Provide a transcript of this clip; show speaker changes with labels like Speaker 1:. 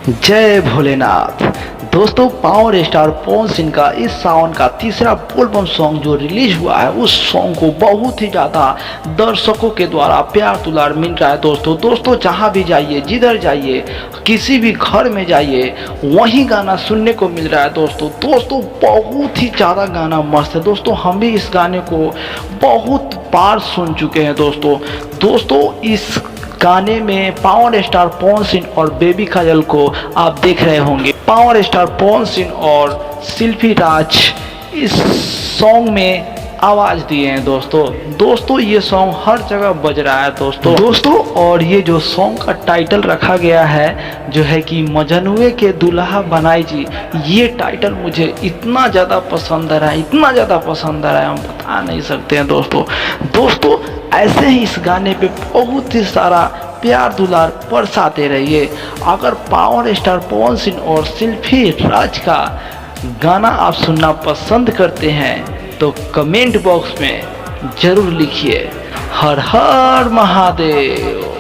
Speaker 1: जय भोलेनाथ। दोस्तों, power star Pawan Singh का इस सावन का तीसरा एल्बम सॉन्ग जो रिलीज हुआ है, उस सॉन्ग को बहुत ही ज़्यादा दर्शकों के द्वारा प्यार दुलार मिल रहा है। दोस्तों जहाँ भी जाइए, जिधर जाइए, किसी भी घर में जाइए, वही गाना सुनने को मिल रहा है। दोस्तों बहुत ही ज़्यादा गाना मस्त है। दोस्तों हम भी इस गाने को बहुत बार सुन चुके हैं। दोस्तों इस गाने में पावर स्टार पवन सिंह और बेबी काजल को आप देख रहे होंगे। पावर स्टार पवन सिंह और शिल्पी राज इस सॉन्ग में आवाज दिए हैं। दोस्तों ये सॉन्ग हर जगह बज रहा है। दोस्तों और ये जो सॉन्ग का टाइटल रखा गया है जो है कि मजनुए के दुल्हा बनाई जी, ये टाइटल मुझे इतना ज़्यादा पसंद आ रहा है, हम बता नहीं सकते हैं। दोस्तों ऐसे ही इस गाने पे बहुत ही सारा प्यार दुलार बरसाते रहिए। अगर पावर स्टार पवन सिंह और शिल्पी राज का गाना आप सुनना पसंद करते हैं तो कमेंट बॉक्स में ज़रूर लिखिए। हर हर महादेव।